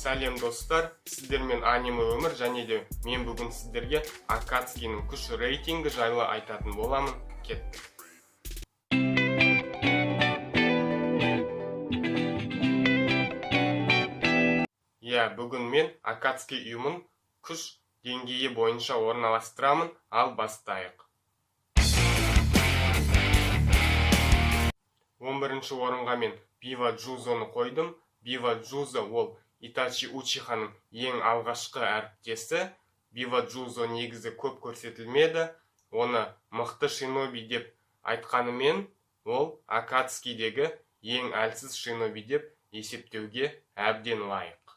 Сәлем достар, сіздермен аниме өмір және де мен бүгін сіздерге Акацкийнің күш рейтингі жайлы айтатын боламын. Кеттік. Бүгін мен Акацкий ұйымын күш деңгейі бойынша орналастырамын, ал бастайық. 11-ші орынға мен Бива Джузоны қойдым. Бива Джузо ол Итачи Учиханың ең алғашқы әріптесі. Бива Джузо негізі көп көрсетілмеді. Оны мықты шиноби деп айтқанымен, ол Акацкийдегі ең әлсіз шиноби деп есептеуге әбден лайық.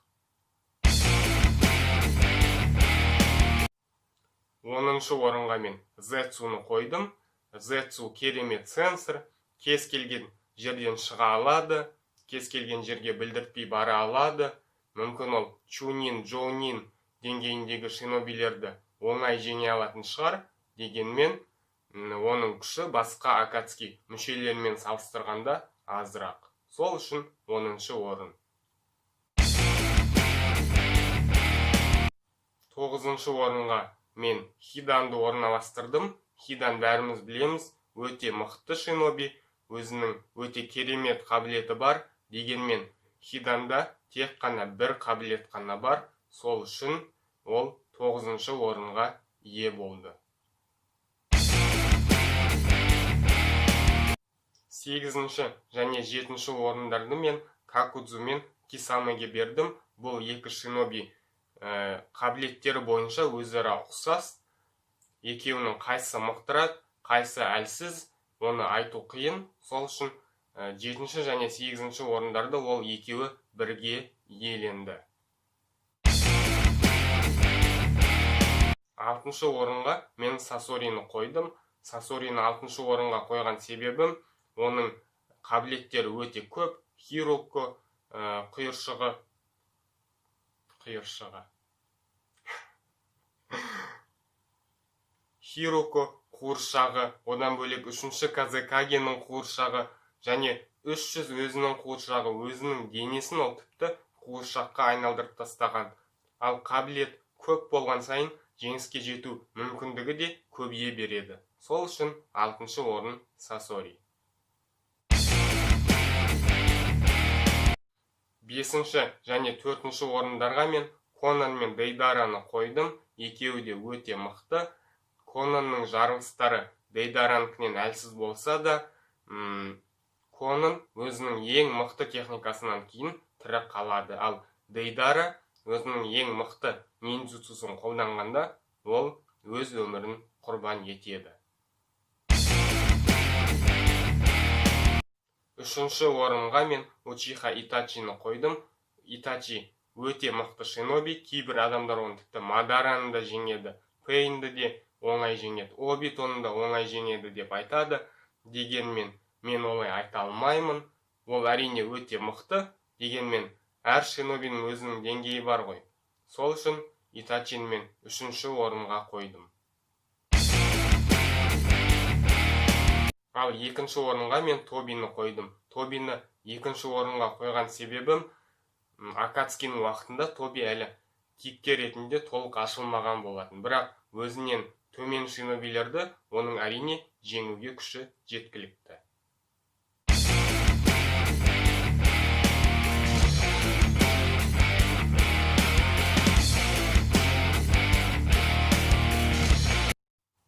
10-шы орынға мен Зетсуны қойдым. Зетсу керемет сенсор, кез келген жерден шыға алады, кез келген жерге білдіртпей бара алады. Мүмкін ол Чунин, Джоунин деңгейіндегі шинобилерді оңай жеңе алатын шығар. Дегенмен, оның күші басқа Акацкий мүшелерімен салыстырғанда азырақ. Сол үшін 10-шы орын. 9-шы орынға мен Хиданды орналастырдым. Хидан бәріміз білеміз, өте мықты шиноби, өзінің өте керемет қабілеті бар. Дегенмен, Хиданда тек қана бір қабілет қана бар. Сол үшін ол 9-шы орынға ие болды. 8-ші және 7-ші орындарды мен Какудзу мен Кисамеге бердім. Бұл екі шиноби қабілеттері бойынша өзара ұқсас. Екеуінің қайсы мықтырақ, қайсы әлсіз, оны айту қиын. Сол үшін 7-ші және 8-ші орындарды ол екеуі бірге иеленді. 6-шы орынға мен Сасорины қойдым. Сасорины 6-шы орынға қойған себебім, оның қабілеттері өте көп. Хироко құйыршығы. Хироко қуыршағы, одан бөлек 3-ші Казекагенің қуыршағы және 300 өзінің қуыршағы, өзінің денесін ол тіпті қуыршаққа айналдырып тастаған. Ал қабілет көп болған сайын жеңіске жету мүмкіндігі де көбейе береді. Сол үшін 6-шы орын Сасори. 5-ші және 4-ші орындарға мен Конан мен Дейдараны қойдым. Екеуі де өте мықты. Конанның жарылыстары Дейдаранікінен әлсіз болса да, Конан өзінің ең мықты техникасынан кейін тірі қалады. Ал Дейдара өзінің ең мықты ниндзюцусын қолданғанда, ол өз өмірін құрбан етеді. 3-ші орынға мен Учиха Итачины қойдым. Итачи өте мықты шиноби, кейбір адамдар оны тіпті Мадараны да жеңеді, Пейнді де оңай жеңеді, Обитоны да оңай жеңеді деп айтады. Дегенмен, мен олай айта алмаймын. Ол әрине өте мықты, дегенмен әр шинобиның өзінің деңгейі бар ғой. Сол үшін Итачины мен 3-ші орынға қойдым. Ал 2-ші орынға мен Тобины қойдым. Тобины 2-ші орынға қойған себебім, Акацкийнің уақытында Тоби әлі кейіпкер ретінде толық ашылмаған болатын. Бірақ өзінен төмен шинобилерді оның әрине жеңуге күші жеткілікті.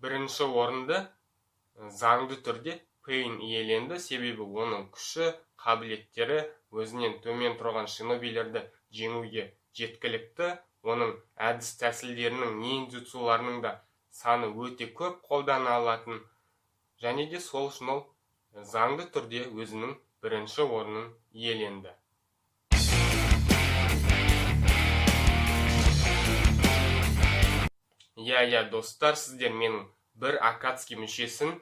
Бірінші орынды заңды түрде Пейн иеленді, себебі оның күші, қабілеттері өзінен төмен тұрған шинобилерді жеңуге жеткілікті. Оның әдіс тәсілдерінің, ниндзюцуларының да саны өте көп қолдана алатын. Және де сол үшін ол заңды түрде өзінің бірінші орнын иеленді. Достар, сіздер менің бір Акацкий мүшесін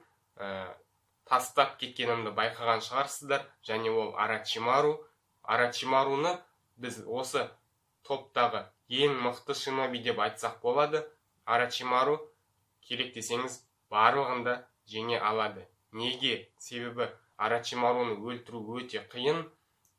тастап кеткенімді байқаған шығарсыздар, және ол Арачимару. Арачимаруны біз осы топтағы ең мықты шиноби деп айтсақ болады. Арачимару керек десеңіз барлығында жеңе алады. Неге? Себебі Арачимаруны өлтіру өте қиын.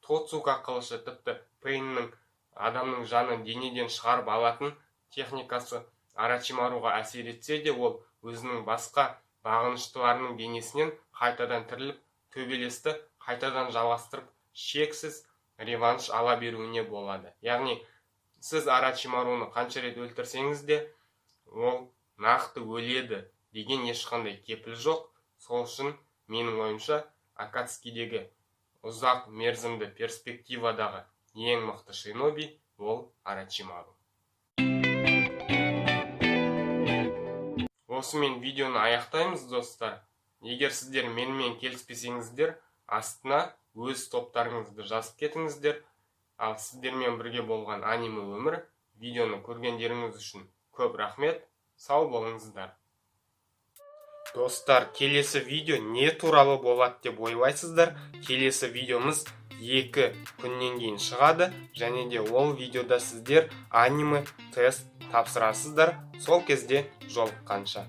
Тоцука қылышы тіпті Пейннің адамның жанын денеден шығарып алатын техникасы Орочимаруға әсер етсе де, ол өзінің басқа бағыныштыларының денесінен қайтадан тіріліп, төбелесті қайтадан жалғастырып, шексіз реванш ала беруіне болады. Яғни, сіз Орочимаруны қанша рет өлтірсеңіз де, ол нақты өледі деген ешқандай кепіл жоқ. Сол үшін менің ойымша Акацкидегі ұзақ мерзімді перспективадағы ең мықты шиноби ол Орочимару. Осымен видеоны аяқтаймыз, достар. Егер сіздер менімен келіспесеңіздер, астына өз топтарыңызды жазып кетіңіздер. Ал сіздермен бірге болған аниме өмір видеоны көргендеріңіз үшін көп рахмет. Сау болыңыздар. Достар, келесі видео не туралы болады деп ойлайсыздар? Келесі видеомыз 2 күннен кейін шығады, және де ол видеода сіздер аниме тест тапсырасыздар. Сол кезде жолыққанша.